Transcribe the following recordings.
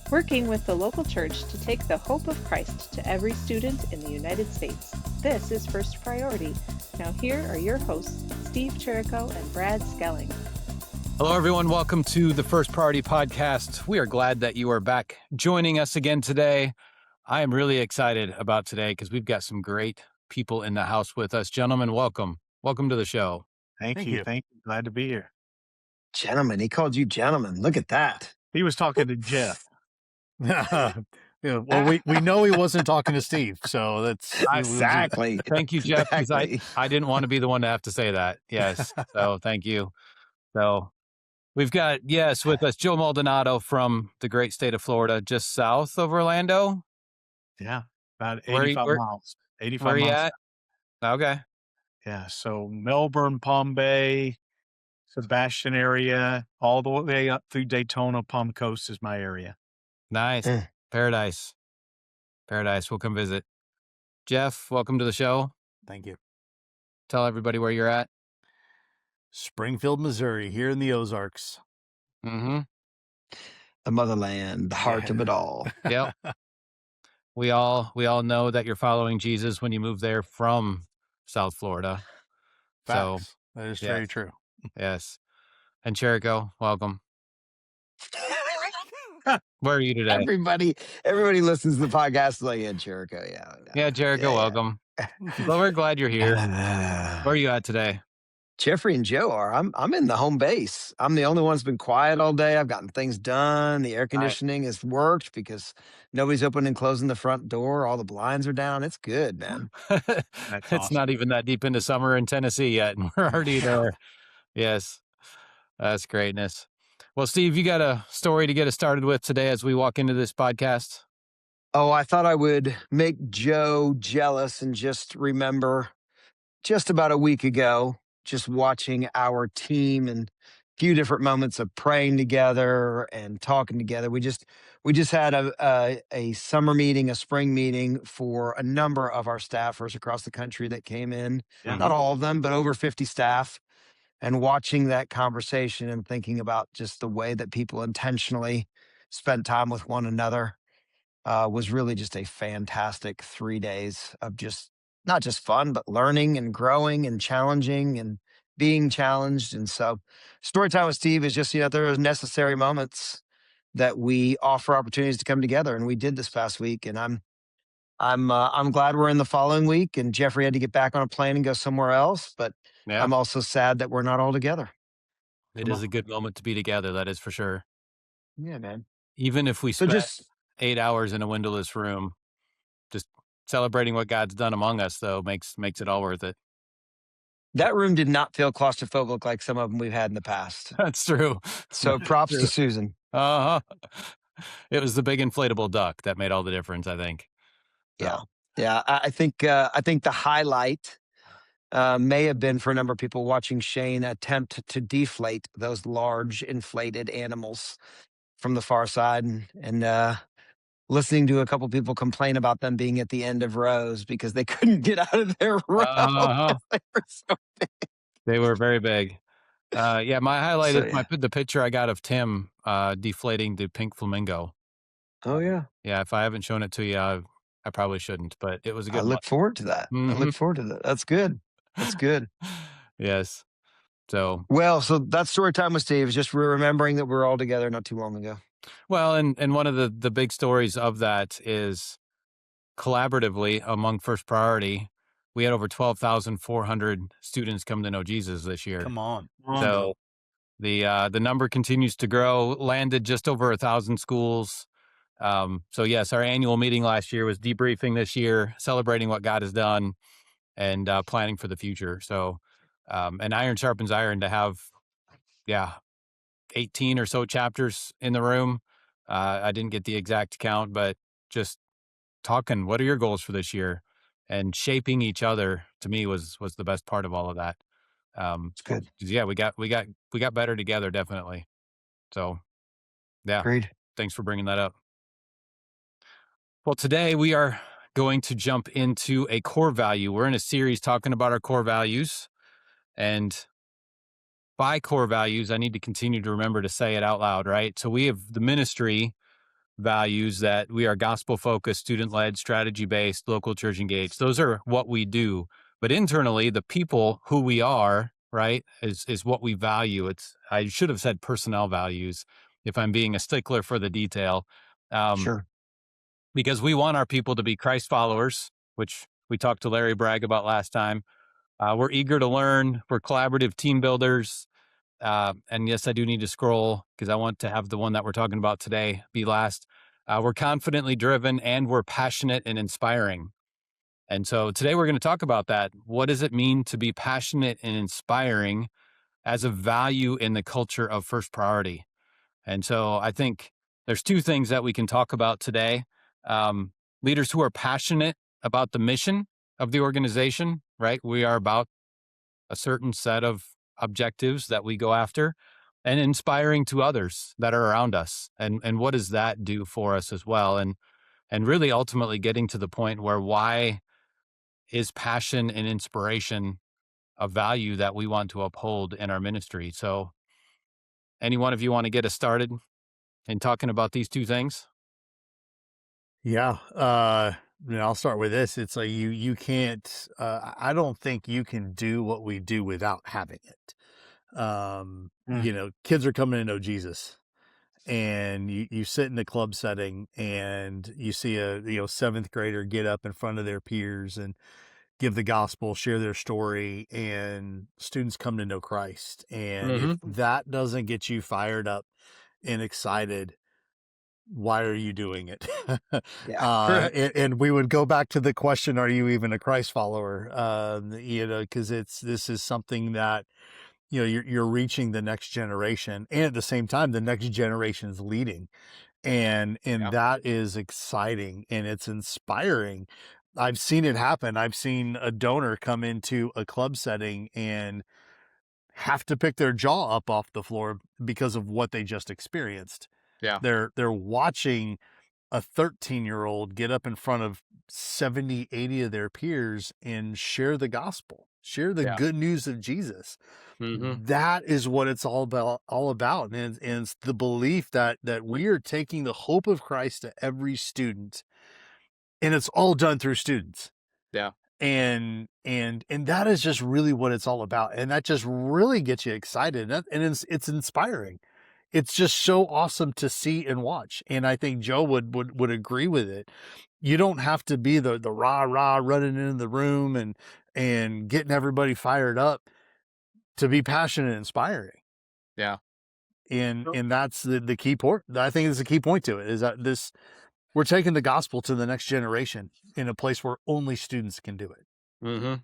working with the local church to take the hope of Christ to every student in the United States. This is First Priority. Now here are your hosts, Steve Chirico and Brad Skelling. Hello, everyone. Welcome to the First Priority Podcast. We are glad that you are back joining us again today. I am really excited about today because we've got some great people in the house with us. Gentlemen, welcome. Welcome to the show. Thank you. Glad to be here. Gentlemen, he called you gentlemen. Look at that. He was talking to Jeff. Well, we know he wasn't talking to Steve, so that's Exactly. Thank you, Jeff, because Exactly. I didn't want to be the one to have to say that. Yes. So thank you. So we've got, with us, Joe Maldonado from the great state of Florida, just south of Orlando. Yeah, about 85 miles. 85 where miles. you at? Okay. Yeah, so Melbourne, Palm Bay, Sebastian area, all the way up through Daytona, Palm Coast is my area. Nice. Paradise. We'll come visit. Jeff, welcome to the show. Thank you. Tell everybody where you're at. Springfield, Missouri, here in the Ozarks. Mm-hmm. The motherland, the heart of it all. Yep. We all know that you're following Jesus when you move there from South Florida. Facts. So that is very true. Yes. And Chirico, welcome. Where are you today? Everybody listens to the podcast like, yeah, Jericho. Yeah, Jericho, welcome. Well, we're glad you're here. Where are you at today? Jeffrey and Joe are. I'm in the home base. I'm the only one that's been quiet all day. I've gotten things done. The air conditioning has worked because nobody's opening and closing the front door. All the blinds are down. It's good, man. It's awesome. Not even that deep into summer in Tennessee yet, and we're already there. Yes. That's greatness. Well, Steve, you got a story to get us started with today as we walk into this podcast? Oh, I thought I would make Joe jealous and just remember just about a week ago, just watching our team and a few different moments of praying together and talking together. We just had a summer meeting, a spring meeting for a number of our staffers across the country that came in. Yeah. Not all of them, but over 50 staff. And watching that conversation and thinking about just the way that people intentionally spent time with one another was really just a fantastic 3 days of just not just fun, but learning and growing and challenging and being challenged. And so story time with Steve is just, there are necessary moments that we offer opportunities to come together. And we did this past week. And I'm glad we're in the following week, and Jeffrey had to get back on a plane and go somewhere else, but I'm also sad that we're not all together. It is a good moment to be together. That is for sure. Yeah, man. Even if we spend 8 hours in a windowless room, just celebrating what God's done among us, though, makes it all worth it. That room did not feel claustrophobic like some of them we've had in the past. That's true. So props to Susan. Uh-huh. It was the big inflatable duck that made all the difference, I think. So. Yeah. I think the highlight may have been for a number of people watching Shane attempt to deflate those large inflated animals from the far side and listening to a couple people complain about them being at the end of rows because they couldn't get out of their row. They were so big. They were very big. My highlight is the picture I got of Tim deflating the pink flamingo. Oh, yeah. Yeah, if I haven't shown it to you, I probably shouldn't, but it was a good one. I look forward to that. Mm-hmm. I look forward to that. That's good. That's good. Yes. So that story time with Steve is just remembering that we're all together not too long ago. Well, and one of the big stories of that is collaboratively among First Priority, we had over 12,400 students come to know Jesus this year. Come on. So the number continues to grow, landed just over 1,000 schools. So yes, our annual meeting last year was debriefing this year, celebrating what God has done and planning for the future. So, and iron sharpens iron to have, 18 or so chapters in the room. I didn't get the exact count, but just talking, what are your goals for this year? And shaping each other, to me, was the best part of all of that. It's good. Yeah, we got better together, definitely. So, yeah. Agreed. Thanks for bringing that up. Well, today we are going to jump into a core value. We're in a series talking about our core values, and by core values, I need to continue to remember to say it out loud, right? So we have the ministry values that we are gospel focused, student led, strategy based, local church engaged. Those are what we do. But internally, the people who we are, right, is what we value. I should have said personnel values if I'm being a stickler for the detail. Sure. Because we want our people to be Christ followers, which we talked to Larry Bragg about last time. We're eager to learn. We're collaborative team builders. And yes, I do need to scroll because I want to have the one that we're talking about today be last. We're confidently driven and we're passionate and inspiring. And so today we're going to talk about that. What does it mean to be passionate and inspiring as a value in the culture of First Priority? And so I think there's two things that we can talk about today. Leaders who are passionate about the mission of the organization, right? We are about a certain set of objectives that we go after, and inspiring to others that are around us. And what does that do for us as well? And really ultimately getting to the point where why is passion and inspiration a value that we want to uphold in our ministry? So any one of you want to get us started in talking about these two things? Yeah. I'll start with this. It's like you can't, I don't think you can do what we do without having it. Kids are coming to know Jesus, and you sit in a club setting and you see a seventh grader get up in front of their peers and give the gospel, share their story, and students come to know Christ. And if that doesn't get you fired up and excited, why are you doing it? Yeah. And we would go back to the question, are you even a Christ follower? Because this is something that, you're reaching the next generation, and at the same time, the next generation is leading. And that is exciting and it's inspiring. I've seen it happen. I've seen a donor come into a club setting and have to pick their jaw up off the floor because of what they just experienced. Yeah. They're watching a 13-year-old get up in front of 70, 80 of their peers and share the gospel, share the good news of Jesus. That is what it's all about. And it's the belief that we are taking the hope of Christ to every student, and it's all done through students. Yeah. And that is just really what it's all about. And that just really gets you excited. And it's inspiring. It's just so awesome to see and watch. And I think Joe would agree with it. You don't have to be the rah running into the room and getting everybody fired up to be passionate and inspiring. Yeah. And that's the key point. I think is the key point to it, is that we're taking the gospel to the next generation in a place where only students can do it.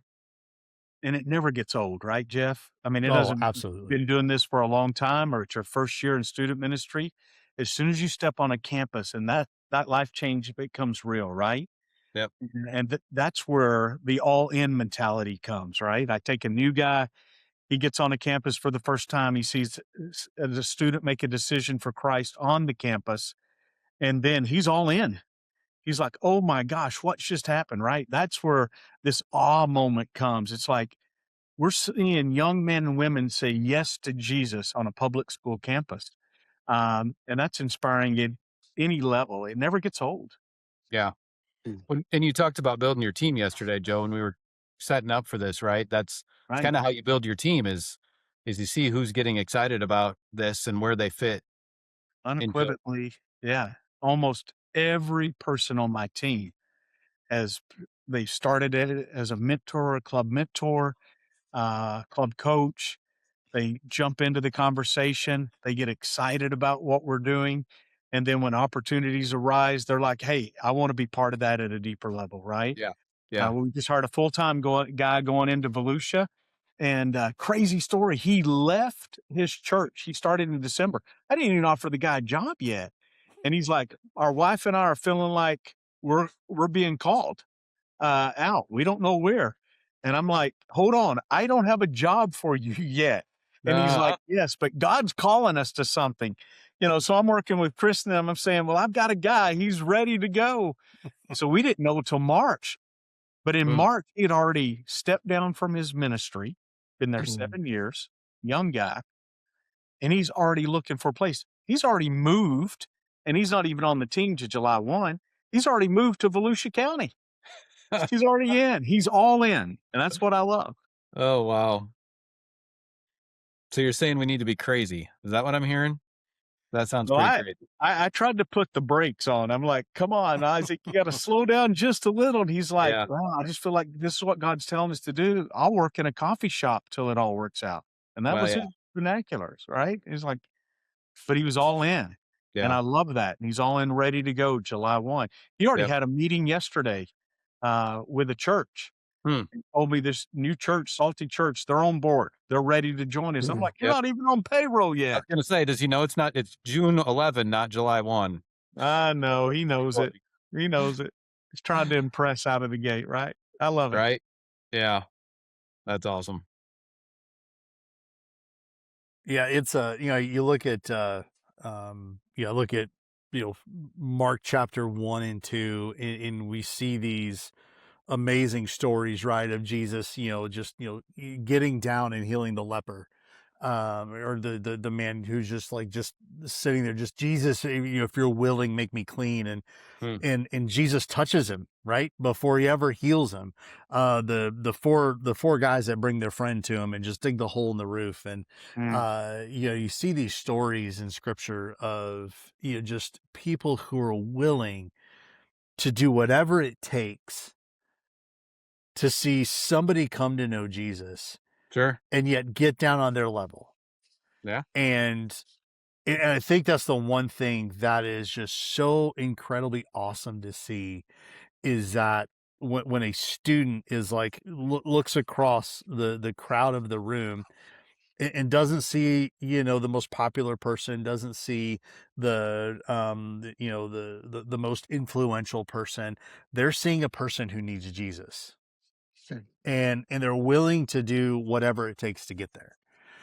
And it never gets old, right, Jeff? I mean, it Oh, doesn't. absolutely. Been doing this for a long time, or it's your first year in student ministry. As soon as you step on a campus, and that life change becomes real, right? Yep. And that's where the all-in mentality comes, right? I take a new guy, he gets on a campus for the first time, he sees as a student make a decision for Christ on the campus, and then he's all in. He's like, "Oh my gosh, what just happened?" Right? That's where this awe moment comes. It's like we're seeing young men and women say yes to Jesus on a public school campus. And that's inspiring at any level. It never gets old. Yeah. And you talked about building your team yesterday, Joe, when we were setting up for this, right? That's Right. kind of how you build your team is you see who's getting excited about this and where they fit. Unequivocally. Yeah. Almost every person on my team they started it as a mentor, a club mentor, club coach. They jump into the conversation. They get excited about what we're doing. And then when opportunities arise, they're like, "Hey, I want to be part of that at a deeper level." Right. Yeah. Yeah. We just hired a full-time guy going into Volusia, and crazy story. He left his church. He started in December. I didn't even offer the guy a job yet. And he's like, "Our wife and I are feeling like we're being called out. We don't know where." And I'm like, "Hold on. I don't have a job for you yet." And he's like, "Yes, but God's calling us to something." So I'm working with Chris and I'm saying, "Well, I've got a guy. He's ready to go." So we didn't know till March. But in March, he had already stepped down from his ministry, been there 7 years, young guy, and he's already looking for a place. He's already moved and he's not even on the team to July 1. He's already moved to Volusia County. He's already in. He's all in, and that's what I love. Oh, wow. So you're saying we need to be crazy. Is that what I'm hearing? That sounds Well, pretty crazy. I tried to put the brakes on. I'm like, "Come on, Isaac, you gotta slow down just a little." And he's like, Yeah. "Well, I just feel like this is what God's telling us to do. I'll work in a coffee shop till it all works out." And that Well, was yeah. his vernaculars, right? He's like, but he was all in, and Yeah. I love that. And he's all in, ready to go July 1. He already Yep. had a meeting yesterday with a church. Hmm. He told me this new church, Salty Church, they're on board. They're ready to join us. I'm like, "You're Yep. not even on payroll I yet." was gonna say, does he know it's June 11, not July 1? I know, he knows it. He knows it. He's trying to impress out of the gate, right? I love it. Right? Yeah. That's awesome. Yeah, it's you look at look at Mark chapter 1 and 2, and we see these amazing stories, right, of Jesus, just getting down and healing the leper, or the man who's just sitting there, just, Jesus, if you're willing, make me clean. Hmm. And Jesus touches him right before he ever heals him. The four guys that bring their friend to him and just dig the hole in the roof. And you see these stories in scripture of just people who are willing to do whatever it takes to see somebody come to know Jesus, Sure. and yet get down on their level. Yeah. And I think that's the one thing that is just so incredibly awesome to see, is that when a student is like, looks across the crowd of the room, and doesn't see, the most popular person, doesn't see the most influential person. They're seeing a person who needs Jesus. Sure. And they're willing to do whatever it takes to get there.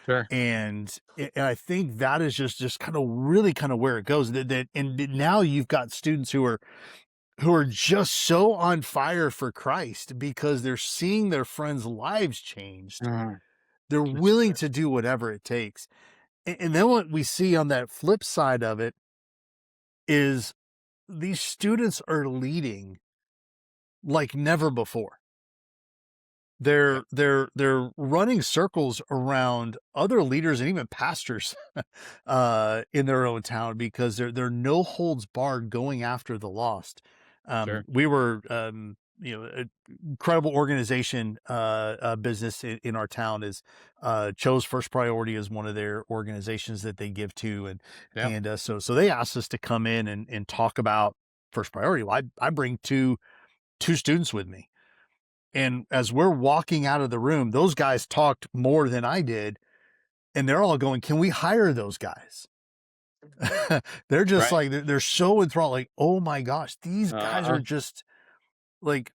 Sure. And I think that is just kind of really kind of where it goes. And now you've got students who are just so on fire for Christ because they're seeing their friends' lives changed. They're willing to do whatever it takes. And then what we see on that flip side of it is these students are leading like never before. They're running circles around other leaders and even pastors in their own town, because they're no holds barred going after the lost. Sure. We were an incredible organization, business in our town is chose First Priority as one of their organizations that they give to, and so they asked us to come in and talk about First Priority. Well, I bring two students with me. And as we're walking out of the room, those guys talked more than I did. And they're all going, "Can we hire those guys?" They're just Right. like, they're so enthralled. Like, oh my gosh, these guys are just like,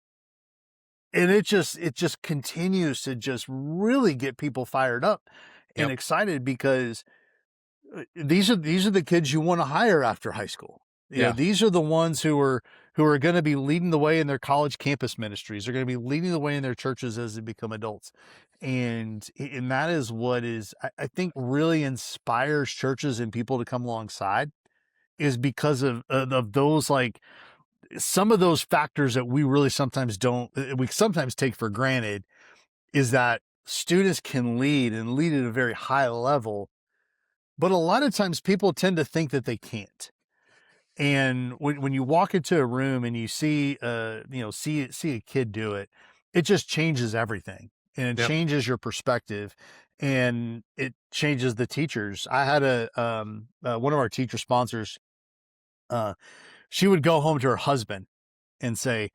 and it just continues to just really get people fired up and Yep. excited, because these are the kids you want to hire after high school. Yeah. These are the ones who are going to be leading the way in their college campus ministries. They're going to be leading the way in their churches as they become adults. And that is what is, I think, really inspires churches and people to come alongside, is because of those, like, some of those factors that we really sometimes take for granted, is that students can lead and lead at a very high level. But a lot of times people tend to think that they can't. And when you walk into a room and you see see a kid do it, it just changes everything, and it changes your perspective, and it changes the teachers. I had one of our teacher sponsors. She would go home to her husband and say,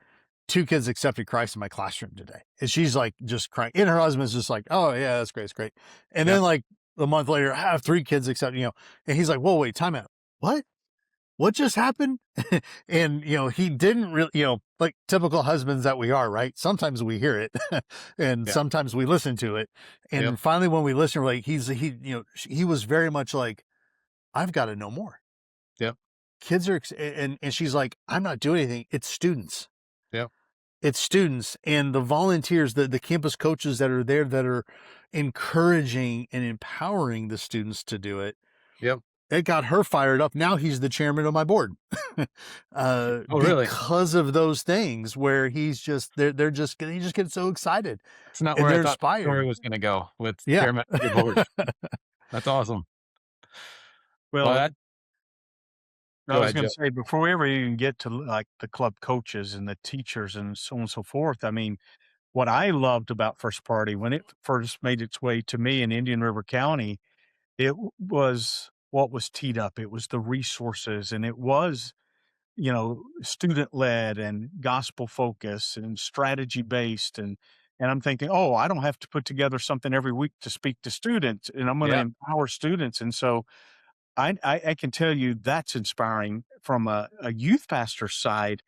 "2 kids accepted Christ in my classroom today," and she's like just crying. And her husband's just like, "Oh yeah, that's great, it's great." And then like a month later, I have 3 kids accepted. And he's like, "Whoa, wait, time out. What just happened?" And, he didn't really, like typical husbands that we are, right? Sometimes we hear it and sometimes we listen to it. And finally, when we listen, we're like, he was very much like, "I've got to know more." Yep. Kids are, and she's like, "I'm not doing anything. It's students." Yep. It's students and the volunteers, the campus coaches that are there, that are encouraging and empowering the students to do it. Yep. it got her fired up. Now he's the chairman of my board. Oh, really? Because of those things where he just gets so excited. It's not And where I they're thought the story inspired. was going to go with Yeah. chairman of your board. That's awesome. Well, that, I go was ahead, going Joe. to say, before we ever even get to like the club coaches and the teachers and so on and so forth, I mean, what I loved about First Party when it first made its way to me in Indian River County, was what was teed up. It was the resources, and it was, student led and gospel focused and strategy based. And I'm thinking, oh, I don't have to put together something every week to speak to students, and I'm going to Yeah. empower students. And so I can tell you that's inspiring from a youth pastor side,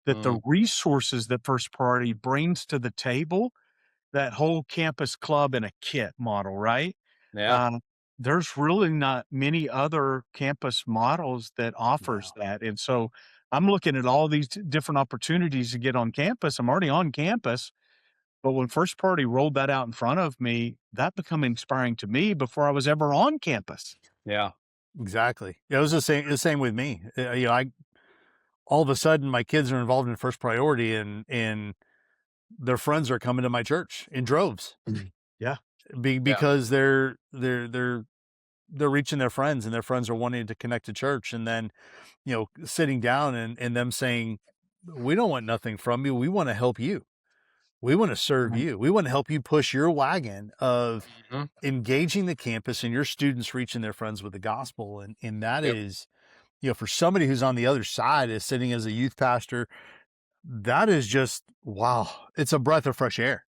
that the resources that First Party brings to the table, that whole campus club in a kit model, right? Yeah. Um, there's really not many other campus models that offers that. And so I'm looking at all these different opportunities to get on campus. I'm already on campus, but when First Party rolled that out in front of me, that became inspiring to me before I was ever on campus. Yeah. Exactly. Yeah, it was the same with me. I all of a sudden my kids are involved in First Priority, and their friends are coming to my church in droves. Yeah. Because they're reaching their friends, and their friends are wanting to connect to church, and then sitting down and them saying, we don't want nothing from you. We want to help you. We want to serve Right. you. We want to help you push your wagon of Mhm. engaging the campus and your students reaching their friends with the gospel. And that Yep. is, for somebody who's on the other side, is sitting as a youth pastor, that is just, wow. It's a breath of fresh air.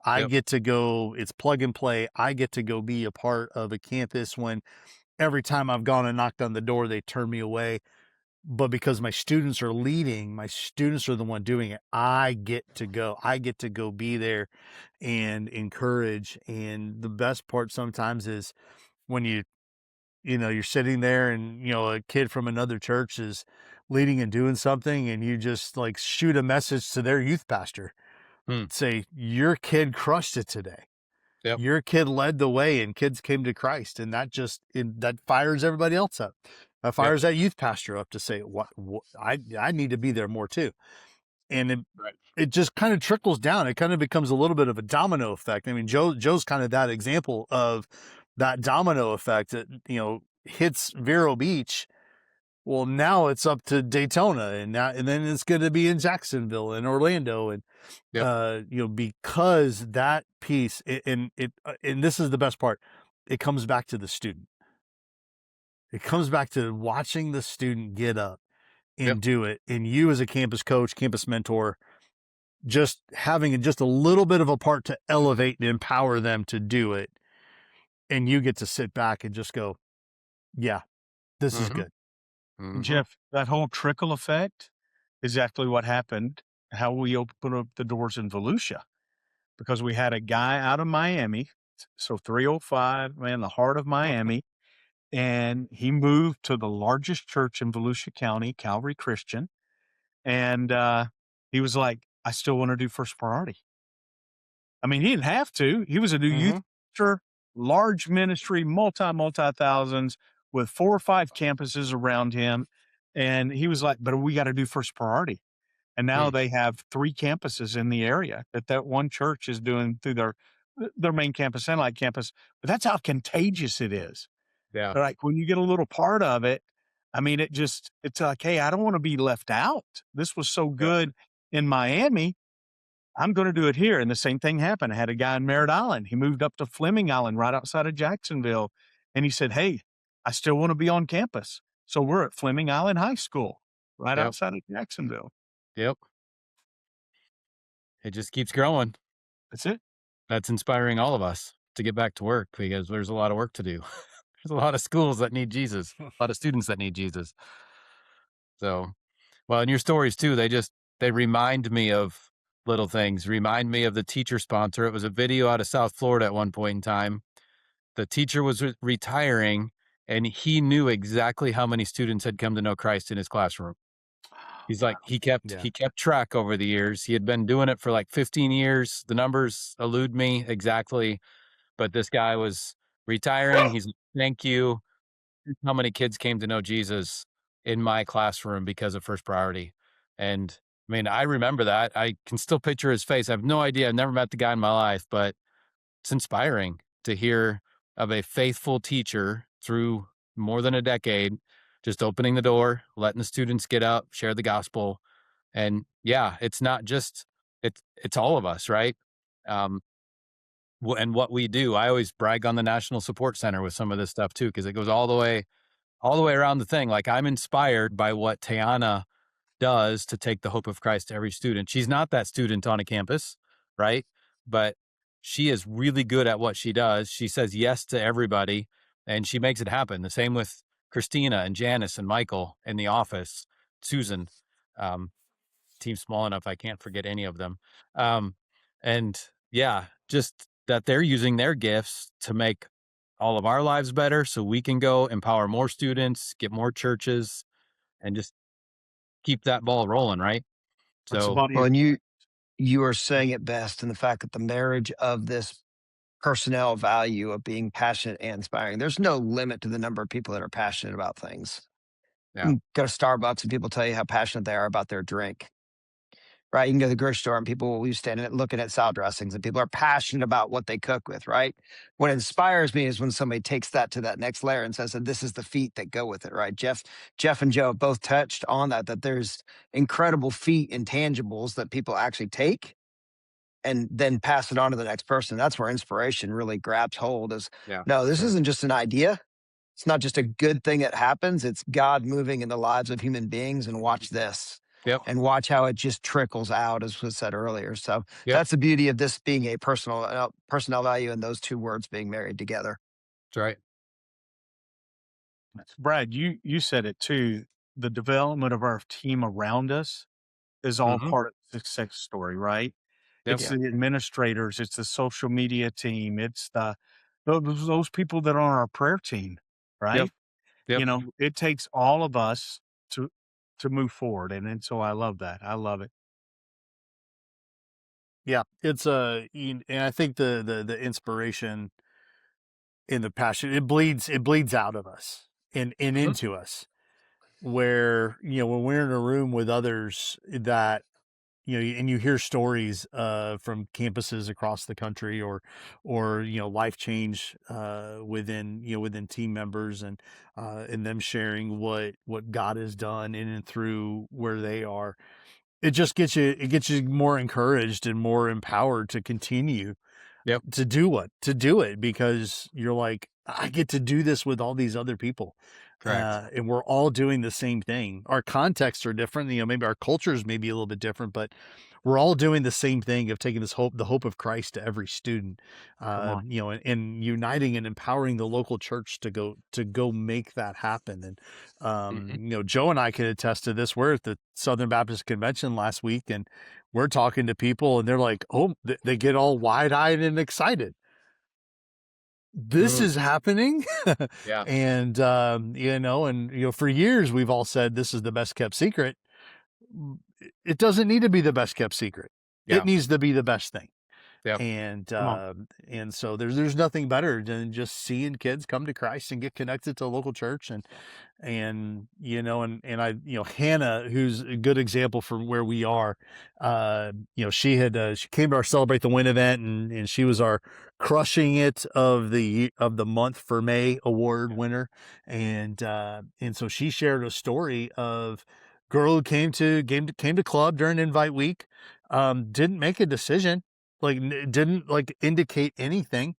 I Yep. get to go, it's plug and play. I get to go be a part of a campus when every time I've gone and knocked on the door, they turn me away. But because my students are leading, my students are the one doing it, I get to go. I get to go be there and encourage. And the best part sometimes is when you're sitting there, and a kid from another church is leading and doing something, and you just like shoot a message to their youth pastor. Say, your kid crushed it today. Yep. Your kid led the way, and kids came to Christ. And that fires everybody else up. That fires that youth pastor up to say, what I need to be there more too. And it just kind of trickles down. It kind of becomes a little bit of a domino effect. I mean, Joe's kind of that example of that domino effect that, hits Vero Beach. Well, now it's up to Daytona, and then it's going to be in Jacksonville and Orlando, and because that piece, and this is the best part, it comes back to the student. It comes back to watching the student get up and do it, and you as a campus coach, campus mentor, just having just a little bit of a part to elevate and empower them to do it, and you get to sit back and just go, yeah, this is good. And Jeff, that whole trickle effect is actually what happened, how we opened up the doors in Volusia, because we had a guy out of Miami, so 305, man, the heart of Miami, and he moved to the largest church in Volusia County, Calvary Christian, and he was like, I still want to do First Priority. I mean, he didn't have to. He was a new youth pastor, large ministry, multi thousands, with 4 or 5 campuses around him. And he was like, but we got to do First Priority. And now they have 3 campuses in the area that one church is doing through their main campus, satellite campus. But that's how contagious it is. Yeah. Like when you get a little part of it, I mean, it's like, hey, I don't want to be left out. This was so good in Miami. I'm going to do it here. And the same thing happened. I had a guy in Merritt Island. He moved up to Fleming Island right outside of Jacksonville. And he said, hey, I still want to be on campus. So we're at Fleming Island High School right outside of Jacksonville. Yep. It just keeps growing. That's it. That's inspiring all of us to get back to work, because there's a lot of work to do. There's a lot of schools that need Jesus, a lot of students that need Jesus. So, well, in your stories too, they remind me of little things, remind me of the teacher sponsor. It was a video out of South Florida at one point in time. The teacher was retiring, and he knew exactly how many students had come to know Christ in his classroom. He's like, he kept track over the years. He had been doing it for like 15 years. The numbers elude me exactly, but this guy was retiring. He's like, thank you. how many kids came to know Jesus in my classroom because of First Priority. And I mean, I remember that. I can still picture his face. I have no idea. I've never met the guy in my life, but it's inspiring to hear of a faithful teacher through more than a decade, just opening the door, letting the students get up, share the gospel. And yeah, it's not just it's all of us, right? Um, and what we do. I always brag on the National Support Center with some of this stuff too, because it goes all the way around the thing. Like I'm inspired by what Tayana does to take the hope of Christ to every student. She's not that student on a campus, right? But she is really good at what she does. She says yes to everybody and she makes it happen. The same with Christina and Janice and Michael in the office, Susan. Um, Team small enough I can't forget any of them. Um, and yeah, just that they're using their gifts to make all of our lives better so we can go empower more students, get more churches, and just keep that ball rolling, right? It's a So, body Well, of and you are saying it best in the fact that the marriage of this personnel value of being passionate and inspiring. There's no limit to the number of people that are passionate about things. You yeah, can go to Starbucks and people tell you how passionate they are about their drink. Right? You can go to the grocery store and people will be standing looking at salad dressings and people are passionate about what they cook with, right? What inspires me is when somebody takes that to that next layer and says that this is the feet that go with it, right? Jeff and Joe have both touched on that there's incredible feet and tangibles that people actually take and then pass it on to the next person. That's where inspiration really grabs hold is yeah, no, this sure. isn't just an idea. It's not just a good thing that happens. It's God moving in the lives of human beings. And watch this Yep, and watch how it just trickles out, as was said earlier. So yep, that's the beauty of this being a personnel value and those two words being married together. that's right. Brad, you said it too. The development of our team around us is all Hmm. part of the success story, right? Yep, It's Yeah. the administrators, it's the social media team, it's those people that are on our prayer team, yep, right? yep. It takes all of us to move forward, and so I love that. I love it. Yeah, it's and I think the inspiration and the passion it bleeds out of us and Hmm. into us. Where when we're in a room with others that and you hear stories from campuses across the country or life change within team members and them sharing what God has done in and through where they are. It gets you more encouraged and more empowered to continue Yep, to do it because you're like, I get to do this with all these other people. correct. And we're all doing the same thing. Our contexts are different, maybe our cultures may be a little bit different, but we're all doing the same thing of taking the hope of Christ to every student, Come on. and uniting and empowering the local church to go make that happen. And Hmm. Joe and I can attest to this. We're at the Southern Baptist Convention last week, and we're talking to people, and they're like, "Oh," they get all wide eyed and excited. This Mm, is happening, yeah, and for years we've all said this is the best kept secret. It doesn't need to be the best kept secret. It yeah, needs to be the best thing. yep, And Come on. so there's nothing better than just seeing kids come to Christ and get connected to a local church. And I, Hannah, who's a good example from where we are, she came to our Celebrate the Win event, and she was our Crushing It of the month for May award winner. And so she shared a story of girl who came to club during invite week, didn't make a decision, like didn't like indicate anything,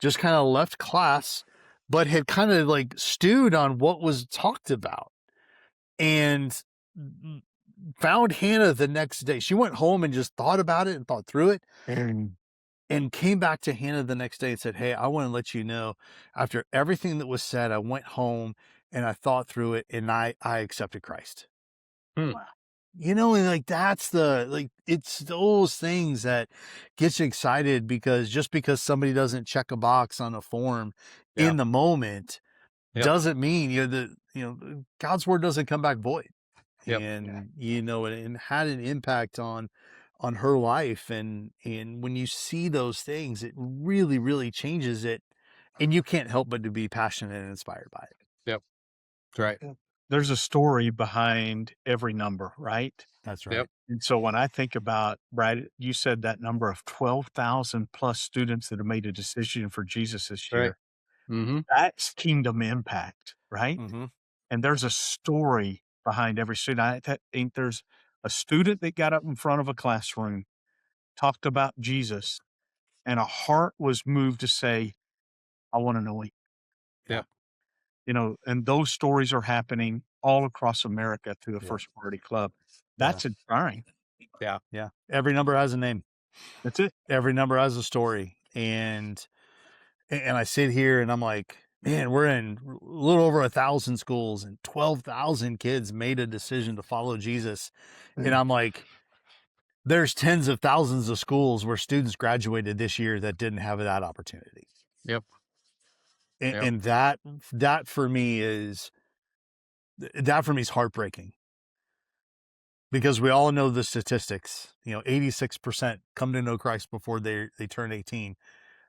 just kind of left class, but had kind of like stewed on what was talked about and found Hannah the next day. She went home and just thought about it and thought through it and came back to Hannah the next day and said, "Hey, I want to let you know, after everything that was said, I went home and I thought through it and I accepted Christ." hmm, And like it's those things that gets you excited because just because somebody doesn't check a box on a form yeah, in the moment yep, doesn't mean God's word doesn't come back void. yep, And and had an impact on her life, and when you see those things, it really, really changes it, and you can't help but to be passionate and inspired by it. yep. That's right. There's a story behind every number, right? That's right. Yep. And so when I think about, Brad, you said that number of 12,000 plus students that have made a decision for Jesus this Right. year, Mm-hmm. that's kingdom impact, right? Mm-hmm. And there's a story behind every student. think there's a student that got up in front of a classroom, talked about Jesus, and a heart was moved to say, I want to know him. Yep. And those stories are happening all across America through the Yeah. First Priority Club. That's inspiring. Yeah. Yeah. Every number has a name. That's it. Every number has a story. And I sit here and I'm like, man, we're in a little over 1,000 schools and 12,000 kids made a decision to follow Jesus. And I'm like, there's tens of thousands of schools where students graduated this year that didn't have that opportunity. Yep. And that for me is heartbreaking, because we all know the statistics. 86% come to know Christ before they turn 18,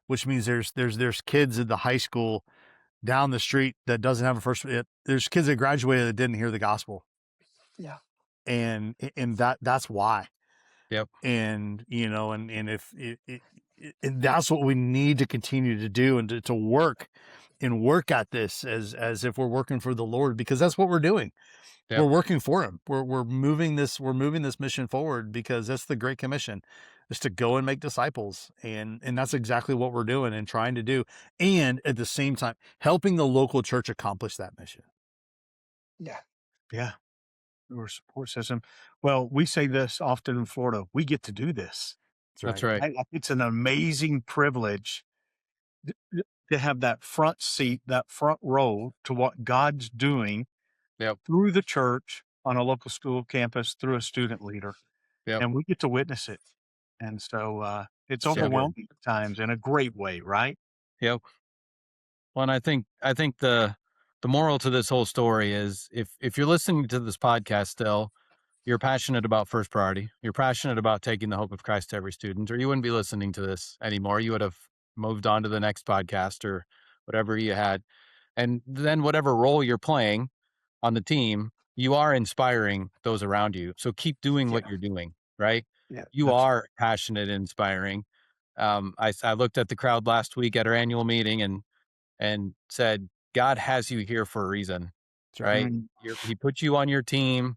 which means there's kids at the high school down the street that doesn't have a first. There's kids that graduated that didn't hear the gospel. Yeah. And that's why. Yep. And and if and that's what we need to continue to do, and to work at this as if we're working for the Lord, because that's what we're doing. Yep. We're working for him. We're moving this mission forward, because that's the Great Commission, is to go and make disciples. And that's exactly what we're doing and trying to do. And at the same time, helping the local church accomplish that mission. Yeah. Yeah. Or support system. Well, we say this often in Florida. We get to do this. That's right. It's an amazing privilege to have that front seat, that front row to what God's doing through the church, on a local school campus, through a student leader. Yep. And we get to witness it. And so it's So good. overwhelming at times, in a great way, right? Yep. Well, and I think the moral to this whole story is, if you're listening to this podcast still, you're passionate about First Priority, you're passionate about taking the hope of Christ to every student, or you wouldn't be listening to this anymore. You would have moved on to the next podcast or whatever you had. And then whatever role you're playing on the team, you are inspiring those around you. So keep doing what you're doing, right? Yeah. You are passionate and inspiring. I looked at the crowd last week at our annual meeting and said, God has you here for a reason, right? He put you on your team.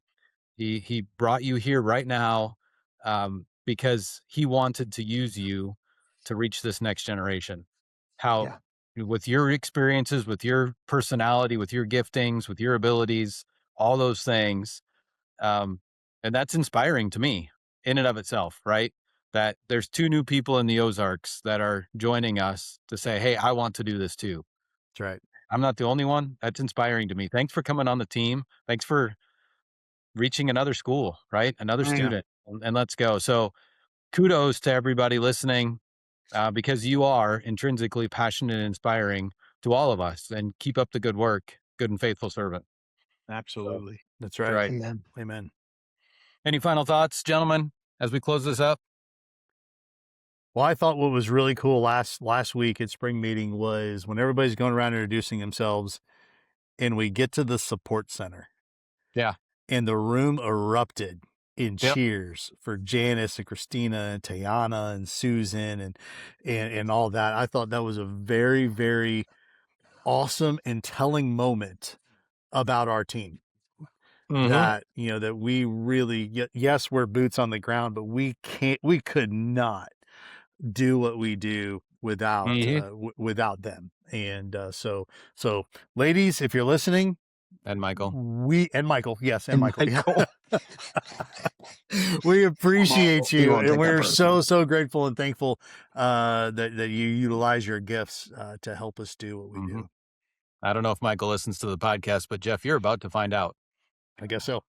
He brought you here right now because he wanted to use you to reach this next generation. With your experiences, with your personality, with your giftings, with your abilities, all those things. And that's inspiring to me in and of itself, right? That there's 2 new people in the Ozarks that are joining us to say, hey, I want to do this too. That's right. I'm not the only one. That's inspiring to me. Thanks for coming on the team. Thanks for reaching another school, right? Another student, and let's go. So kudos to everybody listening, because you are intrinsically passionate and inspiring to all of us, and keep up the good work, good and faithful servant. Absolutely. That's right. Right. Amen. Amen. Any final thoughts, gentlemen, as we close this up? Well, I thought what was really cool last week at spring meeting was when everybody's going around introducing themselves, and we get to the support center. Yeah. And the room erupted in Yep. cheers for Janice and Christina and Tayana and Susan and all that. I thought that was a very, very awesome and telling moment about our team. That, that we really, yes, we're boots on the ground, but we could not do what we do without them. And so ladies, if you're listening, And Michael. Yes, and Michael. We appreciate you, and we're so grateful and thankful that you utilize your gifts to help us do what we do. I don't know if Michael listens to the podcast, but Jeff, you're about to find out. I guess so.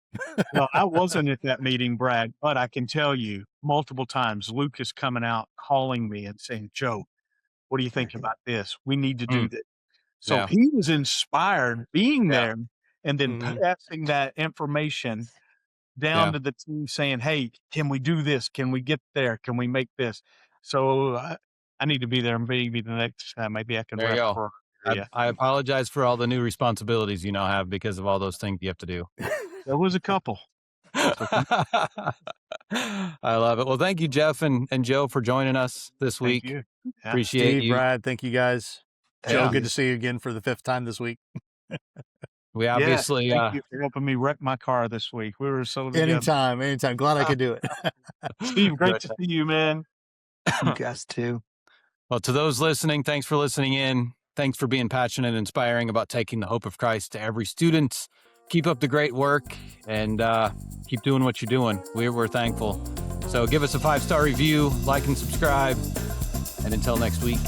Well, I wasn't at that meeting, Brad, but I can tell you multiple times Luke is coming out, calling me and saying, Joe, what do you think about this? We need to do this. So he was inspired being there, and then passing that information down to the team, saying, hey, can we do this? Can we get there? Can we make this? So I need to be there, maybe the next time. Maybe I can There you rep go. for Yeah. I apologize for all the new responsibilities you now have because of all those things you have to do. There was a couple. I love it. Well, thank you, Jeff and Joe, for joining us this Thank week. you. Yeah. Appreciate Steve, you. Brad, thank you guys. Joe, Thank good you. to see you again for the 5th time this week. We Yes, obviously, thank you for helping me wreck my car this week. We were so together. Anytime. Glad I could do it. Steve, great to see you, man. You guys too. well, to those listening, thanks for listening in. Thanks for being passionate and inspiring about taking the hope of Christ to every student. Keep up the great work and keep doing what you're doing. We're thankful. So give us a 5-star review, like and subscribe. And until next week.